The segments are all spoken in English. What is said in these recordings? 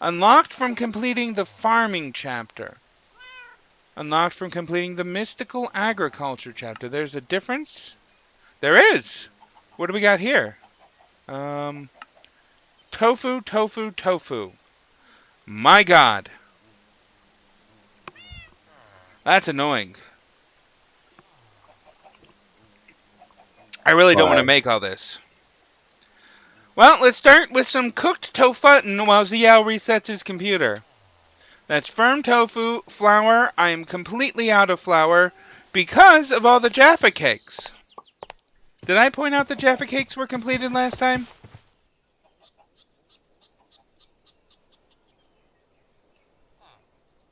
Unlocked from completing the farming chapter. Unlocked from completing the mystical agriculture chapter. There's a difference? There is! What do we got here? Tofu, tofu, tofu. My god. That's annoying. I really don't want to make all this. Well, let's start with some cooked tofu while Ziao resets his computer. That's firm tofu, flour. I am completely out of flour because of all the Jaffa cakes. Did I point out the Jaffa cakes were completed last time?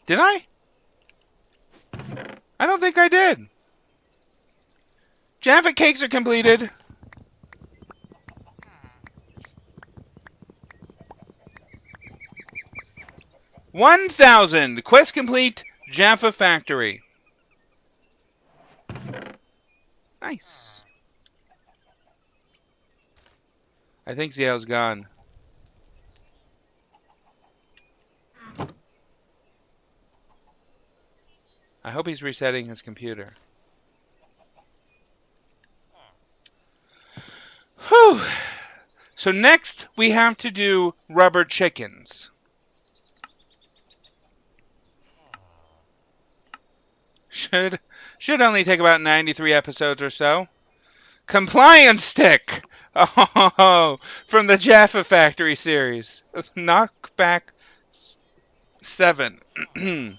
Did I? I don't think I did. Jaffa cakes are completed. $1,000. Quest complete. Jaffa factory. Nice. I think Ziao's gone. I hope he's resetting his computer. Whew. So next we have to do rubber chickens. Should only take about 93 episodes or so. Compliance stick! Oh, from the Jaffa Factory series. Knockback 7. A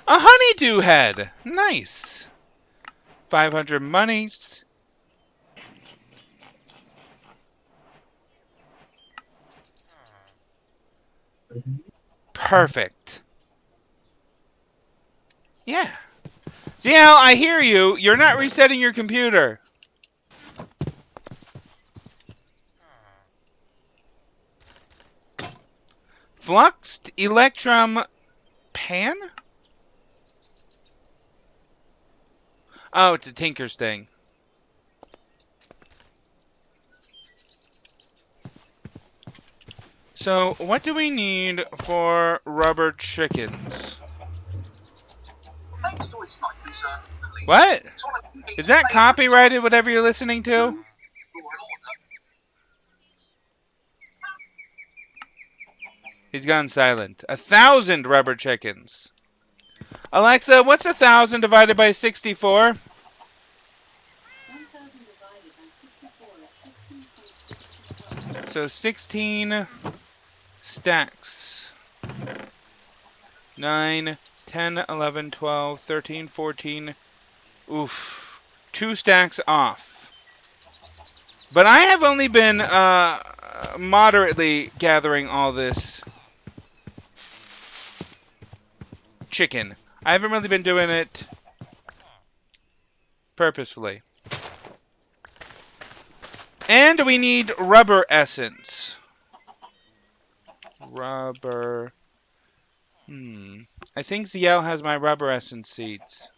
honeydew head. Nice. 500 monies. Perfect. Yeah. Yeah, I hear you. You're not resetting your computer. Fluxed electrum pan? Oh, it's a Tinker's thing. So, what do we need for rubber chickens? What? Is that copyrighted, whatever you're listening to? He's gone silent. 1,000 rubber chickens. Alexa, what's 1,000 divided by 64? 1,000 divided by 64 is 15.64. So 16 stacks. 9, 10, 11, 12, 13, 14. Oof. 2 stacks off. But I have only been moderately gathering all this chicken. I haven't really been doing it purposefully. And we need rubber essence. Rubber. I think Ziel has my rubber essence seeds.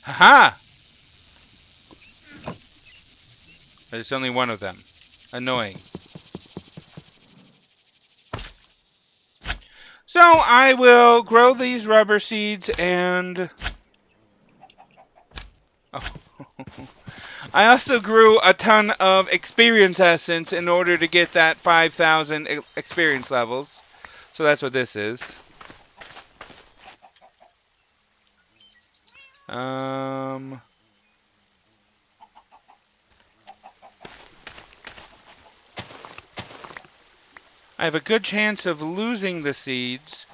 Haha! There's only one of them. Annoying. So I will grow these rubber seeds and... Oh. I also grew a ton of experience essence in order to get that 5,000 experience levels. So that's what this is. I have a good chance of losing the seeds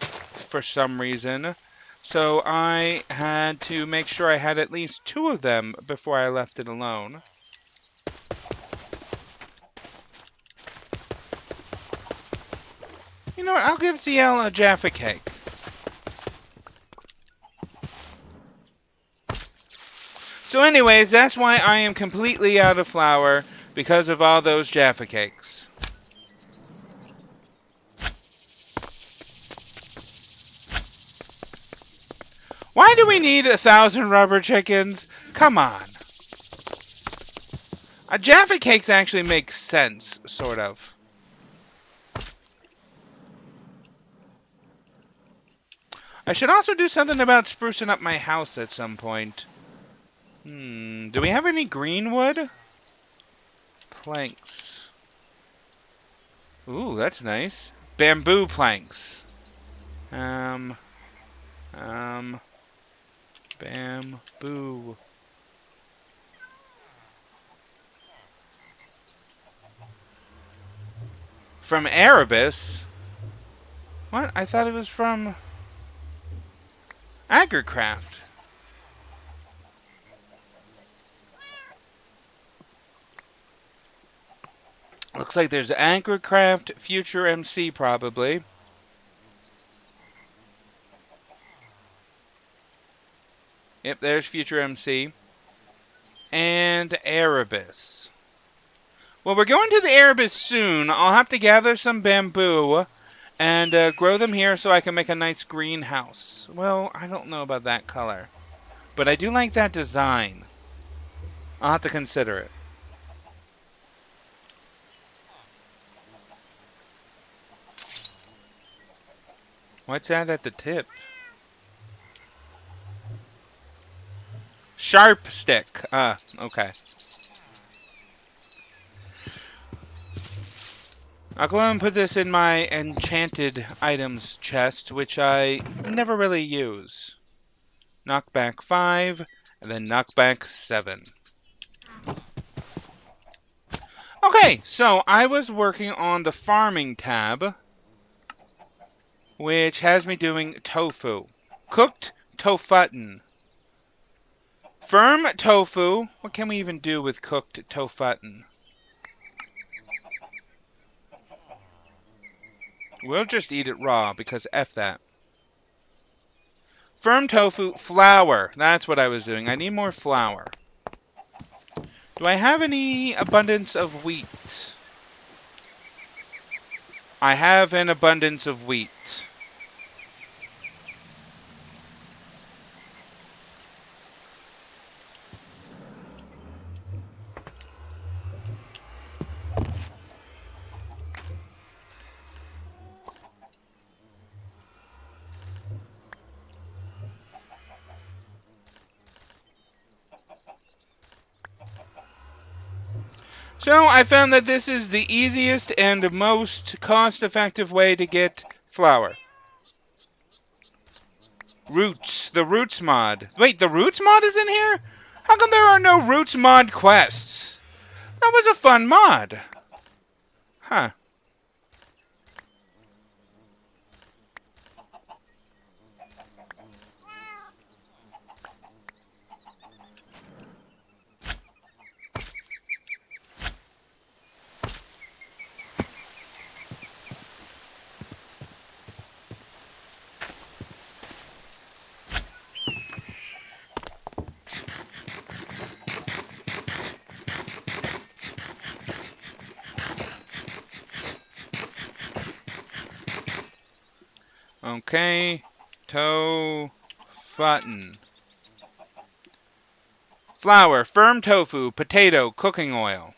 for some reason, so I had to make sure I had at least 2 of them before I left it alone. You know what, I'll give CL a Jaffa cake. So anyways, that's why I am completely out of flour, because of all those Jaffa cakes. Why do we need 1,000 rubber chickens? Come on. Jaffa cakes actually make sense, sort of. I should also do something about sprucing up my house at some point. Do we have any green wood? Planks. Ooh, that's nice. Bamboo planks. Bamboo. From Erebus? What? I thought it was from Agricraft. Looks like there's Agricraft, Future MC probably. Yep, there's Future MC. And Erebus. Well, we're going to the Erebus soon. I'll have to gather some bamboo and grow them here so I can make a nice greenhouse. Well, I don't know about that color, but I do like that design. I'll have to consider it. What's that at the tip? Sharp stick. Ah, okay. I'll go ahead and put this in my enchanted items chest, which I never really use. Knockback 5, and then knockback 7. Okay, so I was working on the farming tab, which has me doing tofu. Cooked tofutin. Firm tofu. What can we even do with cooked tofutin? We'll just eat it raw, because F that. Firm tofu, flour. That's what I was doing. I need more flour. Do I have any abundance of wheat? I have an abundance of wheat. So I found that this is the easiest and most cost-effective way to get flour. Roots. The Roots mod. Wait, the Roots mod is in here? How come there are no Roots mod quests? That was a fun mod. Huh. Okay. Tofutin. Flour, firm tofu, potato, cooking oil.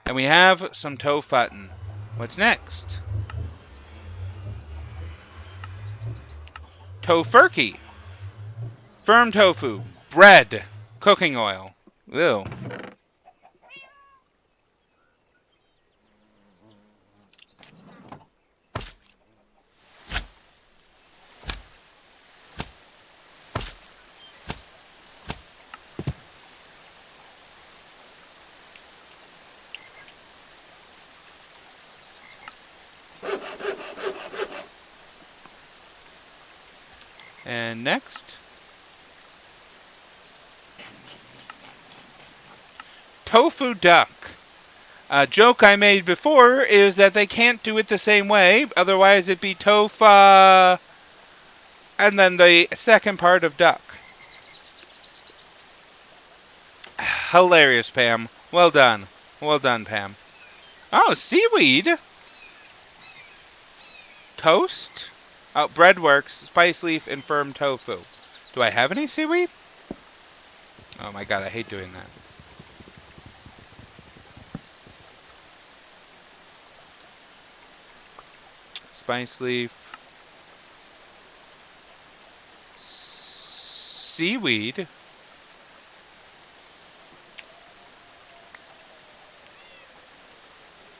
And we have some tofutin. What's next? Tofurkey. Firm tofu. Bread. Cooking oil. Ew. And next, tofu duck. A joke I made before is that they can't do it the same way, otherwise it'd be tofa, and then the second part of duck. Hilarious, Pam. Well done. Well done, Pam. Oh, seaweed. Toast. Oh, bread works, spice leaf, and firm tofu. Do I have any seaweed? Oh my god, I hate doing that. Spice leaf. Seaweed.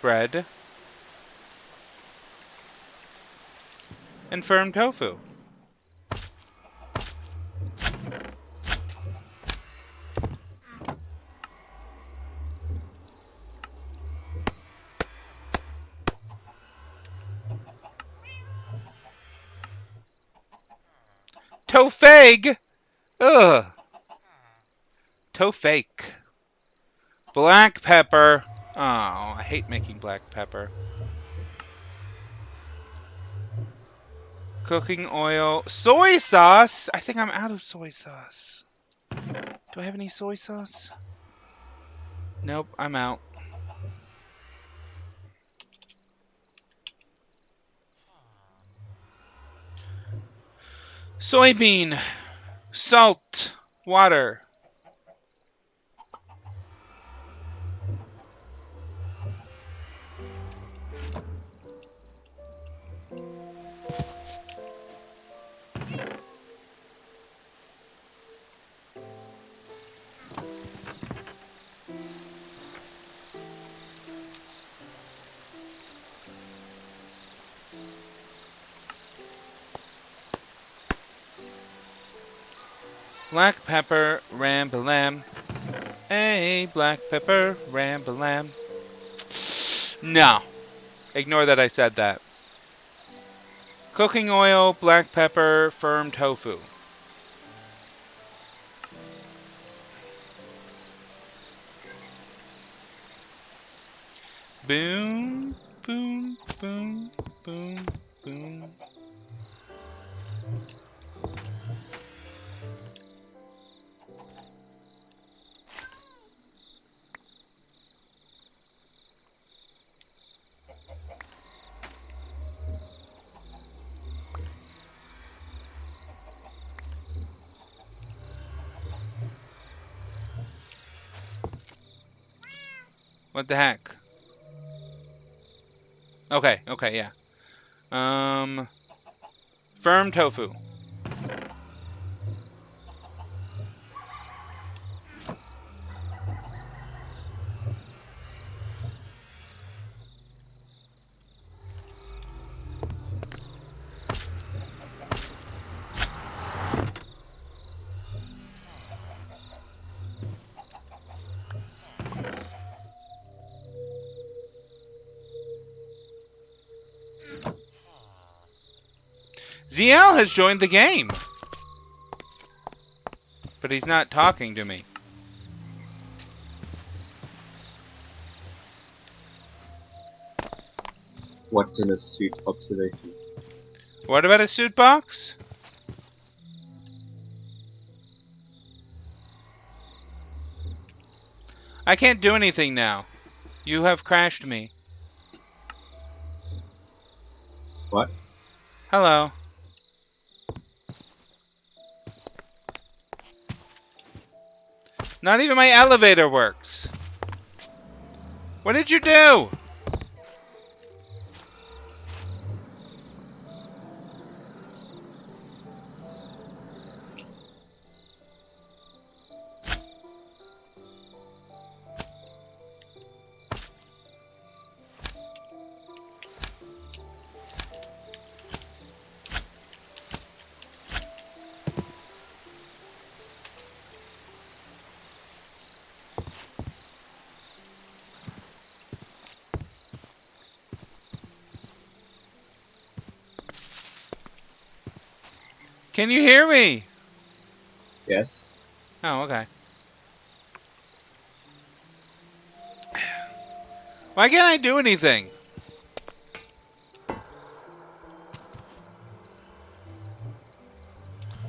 Bread. And firm tofu. Tofag! Ugh. Tofake. Black pepper. Oh, I hate making black pepper. Cooking oil. Soy sauce! I think I'm out of soy sauce. Do I have any soy sauce? Nope, I'm out. Soybean. Salt. Water. Black pepper, ram-ba-lam. Hey, black pepper, ram-ba-lam. No. Ignore that I said that. Cooking oil, black pepper, firm tofu. Boom, boom, boom, boom, boom. What the heck? Okay, yeah. Firm tofu. ZL has joined the game. But he's not talking to me. What an astute observation. What about a suit box? I can't do anything now. You have crashed me. What? Hello. Not even my elevator works. What did you do? Can you hear me? Yes. Oh, okay. Why can't I do anything?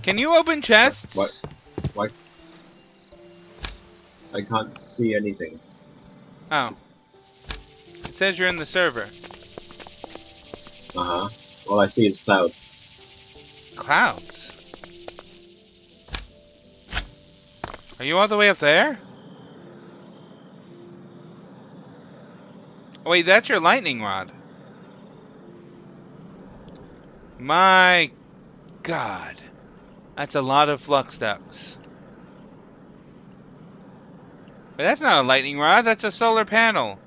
Can you open What? chests? Why? I can't see anything. Oh. It says you're in the server. Uh huh. All I see is clouds. Clouds? Are you all the way up there? Oh, wait, that's your lightning rod. My God. That's a lot of flux ducts. But that's not a lightning rod, that's a solar panel.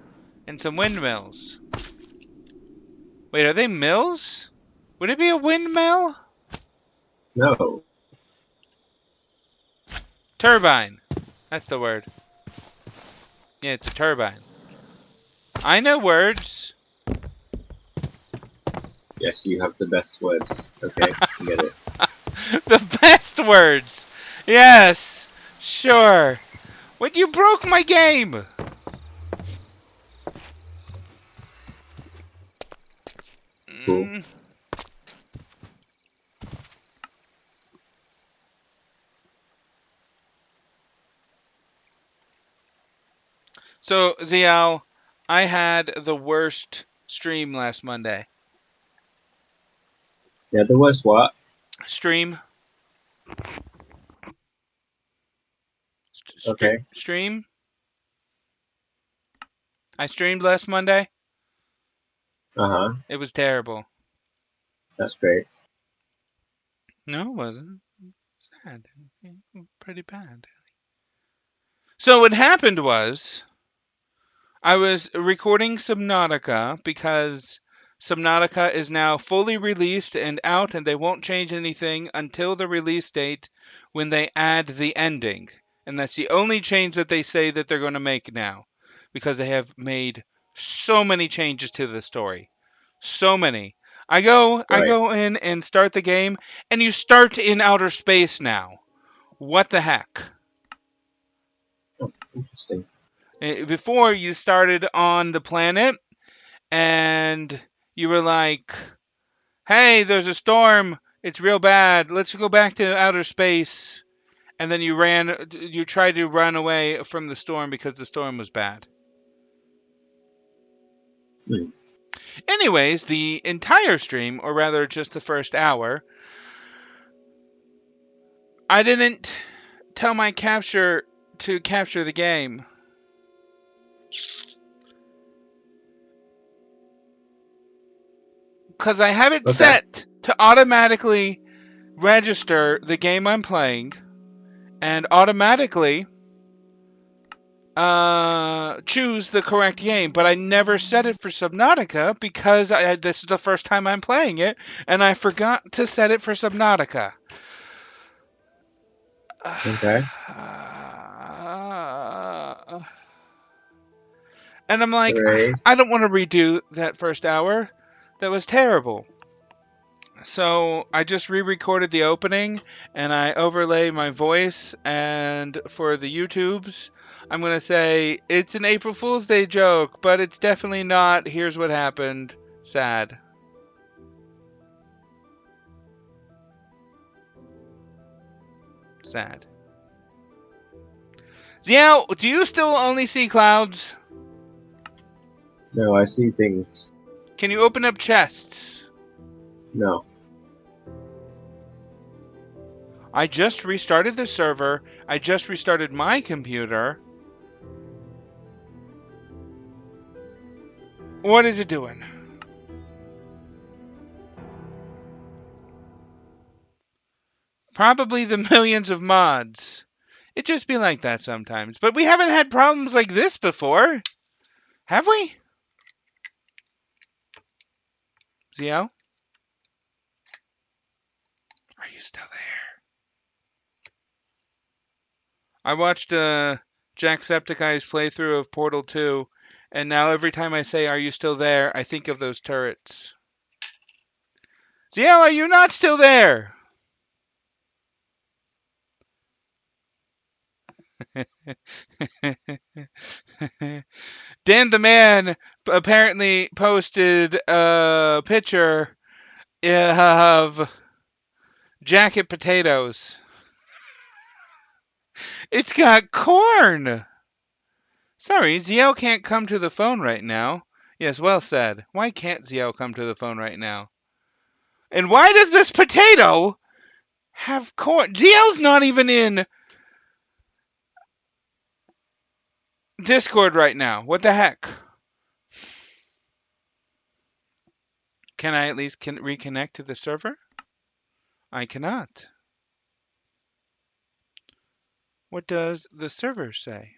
And some windmills. Wait, are they mills? Would it be a windmill? No. Turbine. That's the word. Yeah, it's a turbine. I know words. Yes, you have the best words. Okay, I get it. The best words. Yes. Sure. What, you broke my game. Cool. Mm. So, Zial, I had the worst stream last Monday. Yeah, the worst what? Stream? Okay. Stream? I streamed last Monday. Uh huh. It was terrible. That's great. No, it wasn't. Sad. Pretty bad. So what happened was I was recording Subnautica because Subnautica is now fully released and out, and they won't change anything until the release date when they add the ending. And that's the only change that they say that they're going to make now, because they have made so many changes to the story. So many. I Right. go in and start the game, and you start in outer space now. What the heck? Oh, interesting. Before you started on the planet and you were like, "Hey, there's a storm. It's real bad. Let's go back to outer space." And then you tried to run away from the storm because the storm was bad. Hmm. Anyways, the entire stream, or rather just the first hour, I didn't tell my capture to capture the game because I have it Okay. set to automatically register the game I'm playing and automatically choose the correct game, but I never set it for Subnautica because this is the first time I'm playing it, and I forgot to set it for Subnautica. Okay. And I'm like, Hooray. I don't want to redo that first hour. That was terrible. So I just re-recorded the opening and I overlay my voice, and for the YouTubes, I'm going to say it's an April Fool's Day joke, but it's definitely not. Here's what happened. Sad. Sad. Yeah, do you still only see clouds? No, I see things. Can you open up chests? No. I just restarted the server. I just restarted my computer. What is it doing? Probably the millions of mods. It just be like that sometimes. But we haven't had problems like this before. Have we? Zio? Are you still there? I watched Jacksepticeye's playthrough of Portal 2, and now every time I say, "Are you still there?" I think of those turrets. Zio, are you not still there? Dan the man apparently posted a picture of jacket potatoes. It's got corn. Sorry, Ziel can't come to the phone right now. Yes, well said. Why can't Ziel come to the phone right now? And why does this potato have corn? Ziel's not even in Discord right now. What the heck? Can I at least reconnect to the server? I cannot. What does the server say?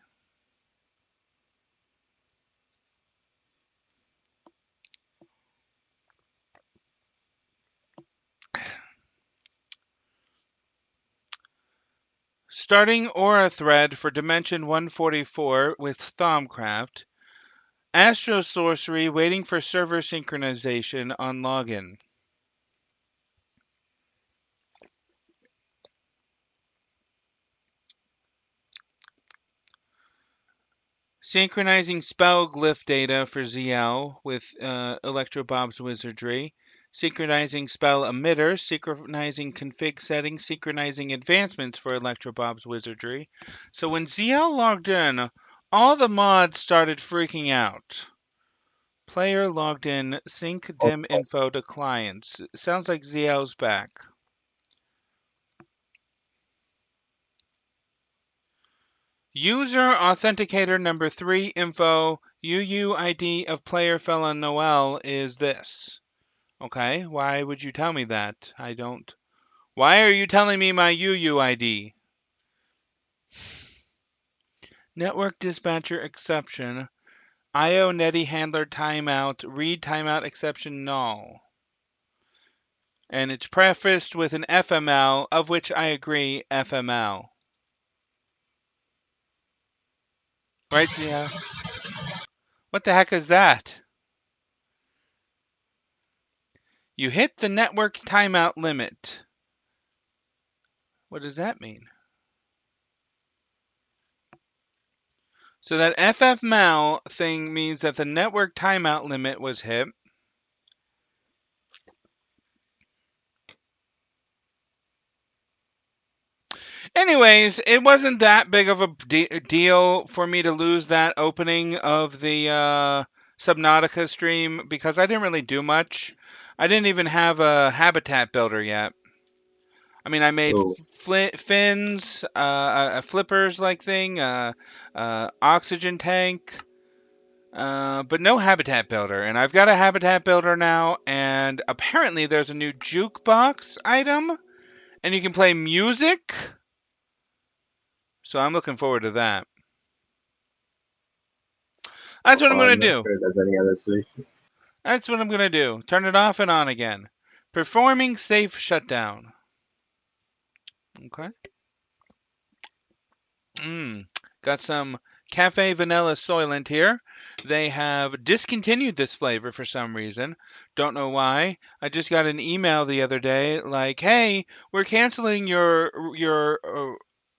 Starting Aura thread for Dimension 144 with Thaumcraft. Astro Sorcery waiting for server synchronization on login. Synchronizing spell glyph data for ZL with Electro Bob's Wizardry. Synchronizing spell emitter, synchronizing config settings, synchronizing advancements for Electro Bob's Wizardry. So when ZL logged in, all the mods started freaking out. Player logged in, sync dim info to clients. Sounds like ZL's back. User authenticator number 3 info UUID of player fella Noel is this. Okay, why would you tell me that? I don't. Why are you telling me my UUID? Network dispatcher exception. IO netty handler timeout. Read timeout exception null. And it's prefaced with an FML, of which I agree, FML. Right? Yeah. What the heck is that? You hit the network timeout limit. What does that mean? So that FFML thing means that the network timeout limit was hit. Anyways, it wasn't that big of a deal for me to lose that opening of the Subnautica stream because I didn't really do much. I didn't even have a habitat builder yet. I mean, I made Oh, fins, a flippers-like thing, oxygen tank, but no habitat builder. And I've got a habitat builder now, and apparently there's a new jukebox item, and you can play music. So I'm looking forward to that. That's what I'm well, going I'm to not do. sure there's any other solution. That's what I'm going to do. Turn it off and on again. Performing safe shutdown. Okay. Got some Cafe Vanilla Soylent here. They have discontinued this flavor for some reason. Don't know why. I just got an email the other day like, "Hey, we're canceling your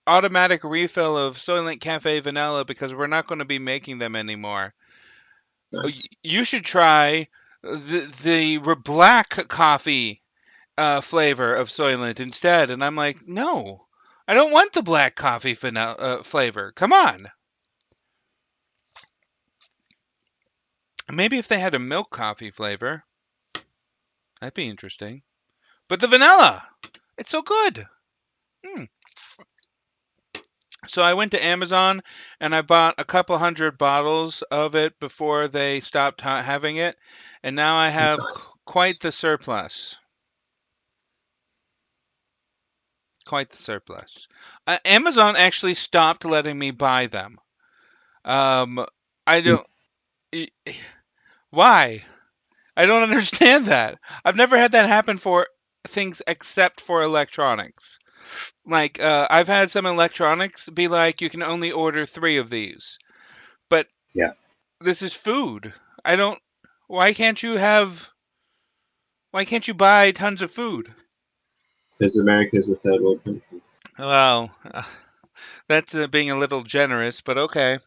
automatic refill of Soylent Cafe Vanilla because we're not going to be making them anymore. Nice. You should try the black coffee flavor of Soylent instead." And I'm like, "No, I don't want the black coffee flavor. Come on." Maybe if they had a milk coffee flavor, that'd be interesting. But the vanilla, it's so good. Mm. So I went to Amazon and I bought a couple hundred bottles of it before they stopped having it, and now I have quite the surplus. Quite the surplus. Amazon actually stopped letting me buy them. Um, I don't. Why? I don't understand that. I've never had that happen for things except for electronics. Like, I've had some electronics be like, you can only order 3 of these. But Yeah, this is food. I don't. Why can't you have. Why can't you buy tons of food? because America is a third world country. Well, That's being a little generous, but okay.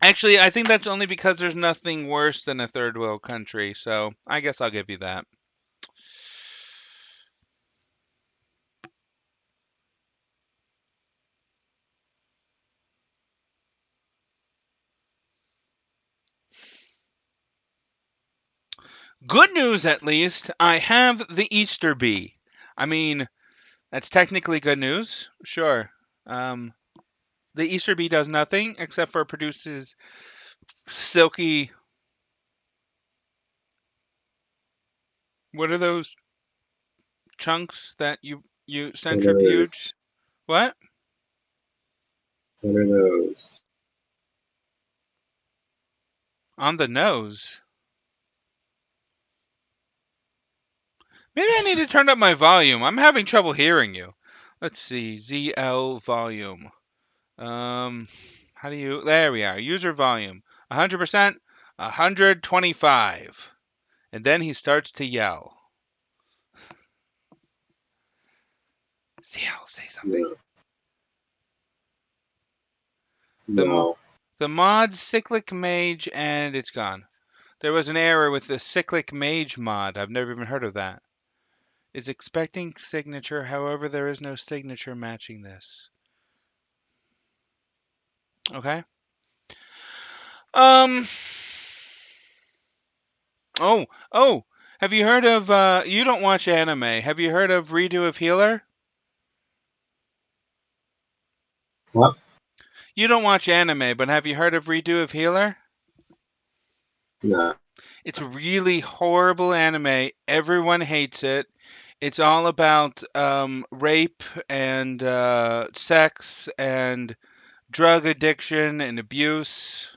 Actually, I think that's only because there's nothing worse than a third world country, so I guess I'll give you that. Good news, at least, I have the Easter bee. I mean, that's technically good news, sure. Um, the Easter bee does nothing except for produces silky. What are those chunks that you What are centrifuge? those? What? What are those? On the nose. Maybe I need to turn up my volume. I'm having trouble hearing you. Let's see. ZL volume. How do you? There we are. User volume. 100%. 125. And then he starts to yell. ZL, say something. No. The No. the mod cyclic mage and it's gone. There was an error with the cyclic mage mod. I've never even heard of that. It's expecting signature, however, there is no signature matching this. Okay. Um. Oh. Have you heard of? You don't watch anime. Have you heard of Redo of Healer? What? You don't watch anime, but have you heard of Redo of Healer? No. It's really horrible anime. Everyone hates it. It's all about rape and sex and drug addiction and abuse.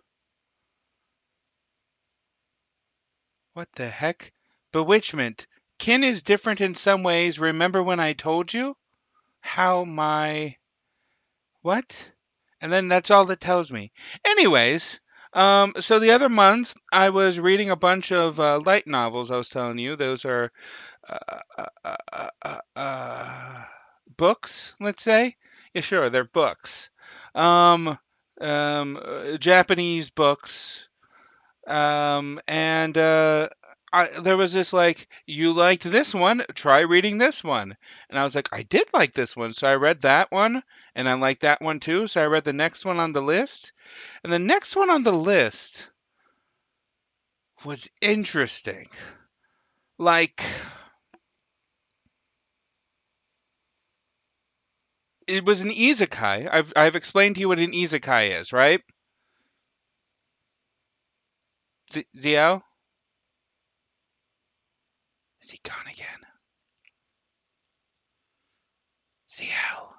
What the heck? Bewitchment. Kin is different in some ways. Remember when I told you? How my. What? And then that's all it tells me. Anyways, so the other month I was reading a bunch of light novels. I was telling you those are uh, books. Let's say, yeah, sure, they're books. Um, Japanese books. And there was this like, you liked this one, try reading this one. And I was like, I did like this one. So I read that one, and I liked that one too. So I read the next one on the list. And the next one on the list was interesting. Like, it was an isekai. I've explained to you what an isekai is, right? Ziel? Is he gone again? Ziel,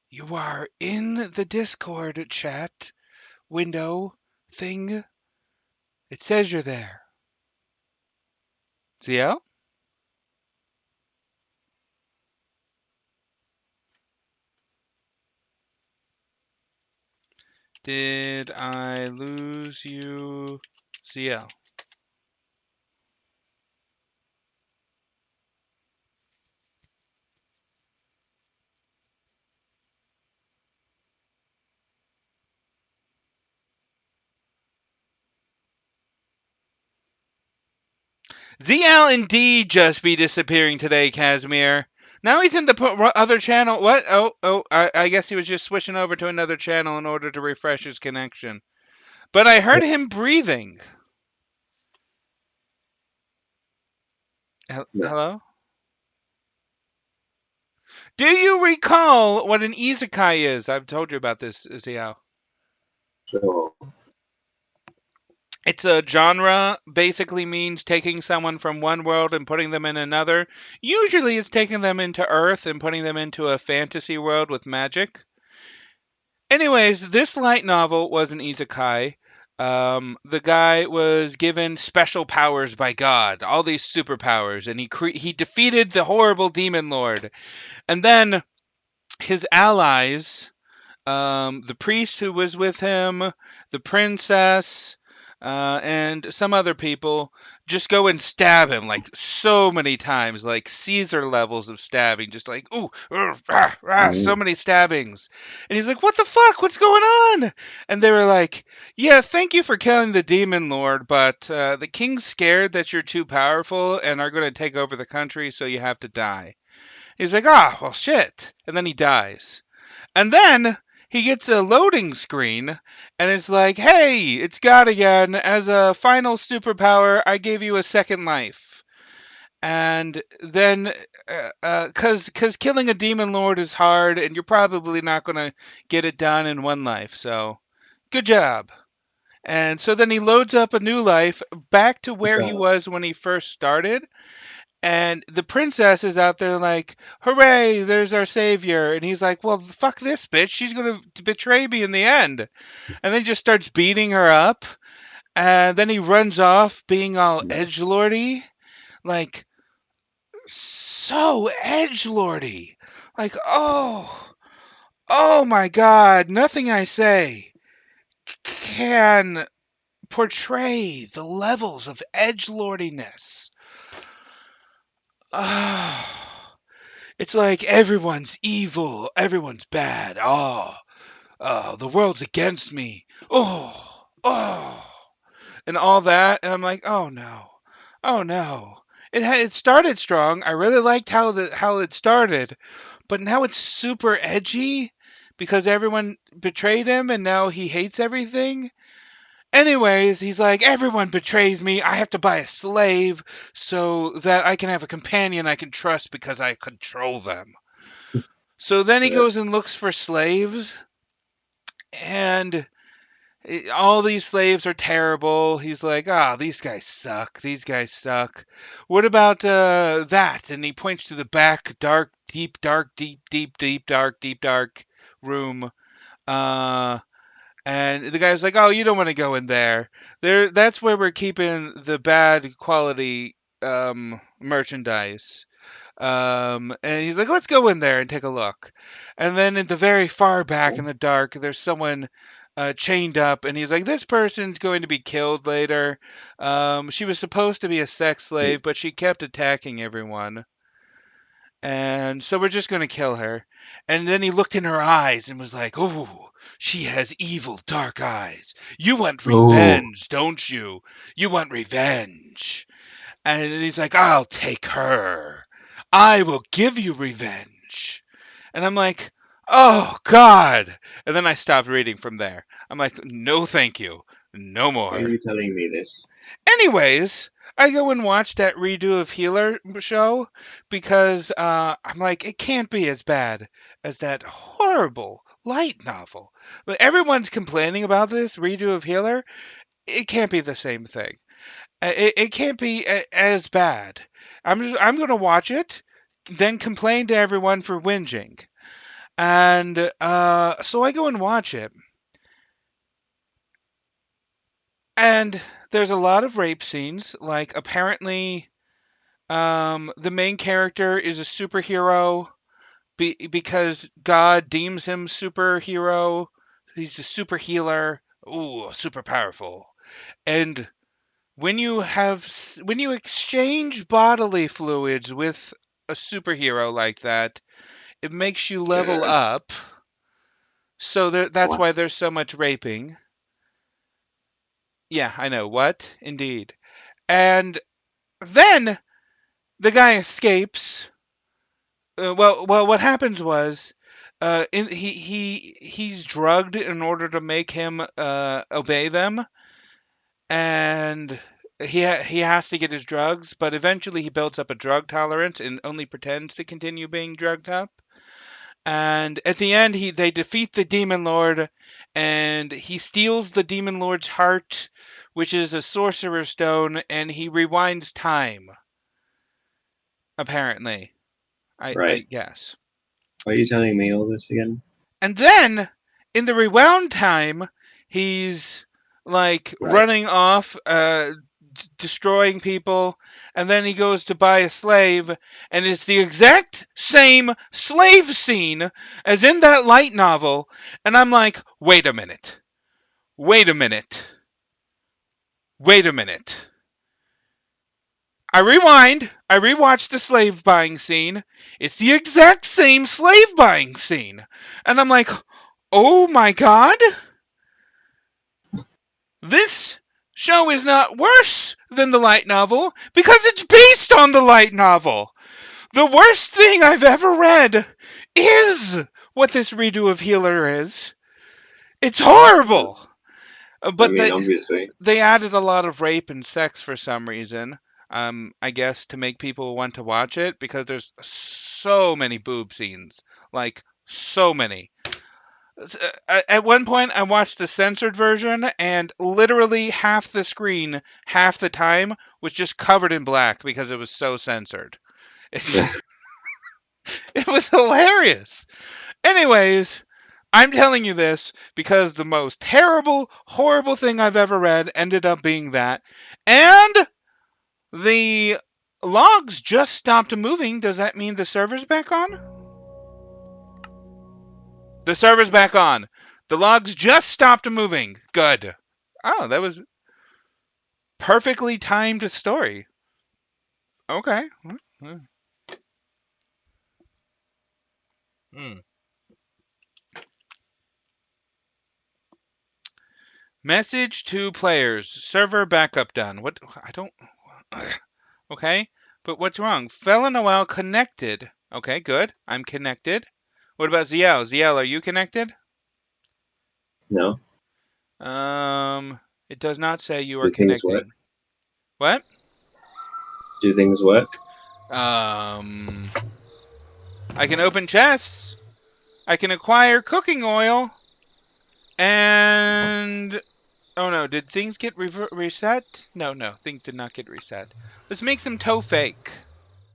you are in the Discord chat window thing. It says you're there. Ziel? Did I lose you? Ziel. ZL indeed just be disappearing today, Casimir. Now he's in the other channel. What? I guess he was just switching over to another channel in order to refresh his connection. But I heard him breathing. No. Hello? Do you recall what an isekai is? I've told you about this, ZL. So, It's a genre, basically means taking someone from one world and putting them in another. Usually it's taking them into Earth and putting them into a fantasy world with magic. Anyways, this light novel was an isekai. The guy was given special powers by God, all these superpowers, and he defeated the horrible demon lord. And then his allies, the priest who was with him, the princess, and some other people just go and stab him like so many times, like Caesar levels of stabbing, just like ooh, so Mm. many stabbings. And he's like, "What the fuck? What's going on?" And they were like, "Yeah, thank you for killing the demon lord, but the king's scared that you're too powerful and are going to take over the country, so you have to die." He's like, "Ah, well, shit," and then he dies. And then he gets a loading screen and it's like, hey, it's God again. As a final superpower, I gave you a second life. And then, cause killing a demon lord is hard, and you're probably not gonna get it done in one life. So, good job. And so then he loads up a new life back to Good where he job. was when he first started, and the princess is out there like, hooray, there's our savior. And he's like, well, fuck this bitch. She's going to betray me in the end. And then he just starts beating her up. And then he runs off being all Nice. edgelordy. Like, so edgelordy. Like, oh my God. Nothing I say can portray the levels of edgelordiness. Oh. It's like everyone's evil, everyone's bad. The world's against me. Oh, and all that. And I'm like, oh no, oh no. It started strong. I really liked how it started, but now it's super edgy because everyone betrayed him, and now he hates everything. Anyways, he's like, everyone betrays me. I have to buy a slave so that I can have a companion I can trust because I control them. So then he Good. goes and looks for slaves, and all these slaves are terrible. He's like, these guys suck. These guys suck. What about that? And he points to the back, dark room. Uh, and the guy's like, oh, you don't want to go in there. That's where we're keeping the bad quality merchandise. And he's like, let's go in there and take a look. And then in the very far back in the dark, there's someone chained up, and he's like, this person's going to be killed later. She was supposed to be a sex slave, but she kept attacking everyone. And so we're just going to kill her. And then he looked in her eyes and was like, oh, she has evil, dark eyes. You want Oh, revenge, don't you? You want revenge. And he's like, I'll take her. I will give you revenge. And I'm like, oh, God. And then I stopped reading from there. I'm like, no, thank you. No why are more. you telling me this? Anyways, I go and watch that redo of Healer show because I'm like, it can't be as bad as that horrible light novel. But everyone's complaining about this redo of Healer. It can't be the same thing. It can't be as bad. I'm gonna watch it, then complain to everyone for whinging, and so I go and watch it, and there's a lot of rape scenes. Like apparently, the main character is a superhero because God deems him superhero. He's a super healer. Ooh, super powerful. And when you exchange bodily fluids with a superhero like that, it makes you level Uh, up. So that's why what? there's so much raping. Yeah, I know. What? Indeed. And then the guy escapes. What happens was, he's drugged in order to make him obey them, and he has to get his drugs, but eventually he builds up a drug tolerance and only pretends to continue being drugged up. And at the end, they defeat the demon lord, and he steals the demon lord's heart, which is a sorcerer's stone, and he rewinds time. Apparently, I Right. guess. Why are you telling me all this again? And then in the rewound time, he's like Right. running off, destroying people, and then he goes to buy a slave, and it's the exact same slave scene as in that light novel. And I'm like, wait a minute. Wait a minute. Wait a minute. I rewind. I rewatched the slave buying scene. It's the exact same slave buying scene. And I'm like, oh my god? This show is not worse than the light novel because it's based on the light novel. The worst thing I've ever read is what this redo of Healer is. It's horrible. I But mean, obviously. they added a lot of rape and sex for some reason. I guess to make people want to watch it because there's so many boob scenes, like so many. At one point, I watched the censored version, and literally half the screen, half the time, was just covered in black because it was so censored. It was hilarious. Anyways, I'm telling you this because the most terrible, horrible thing I've ever read ended up being that. And the logs just stopped moving. Does that mean the server's back on? The server's back on. The logs just stopped moving. Good. Oh, that was perfectly timed story. Okay. Hmm. Message to players. Server backup done. What? I don't. Okay. But what's wrong? Fella Noel connected. Okay, good. I'm connected. What about Ziel? Ziel, are you connected? No? It does not say you are Do things work? connecting. What? Do things work? I can open chests. I can acquire cooking oil. And oh no, did things get reset? No, things did not get reset. Let's make some toe fake.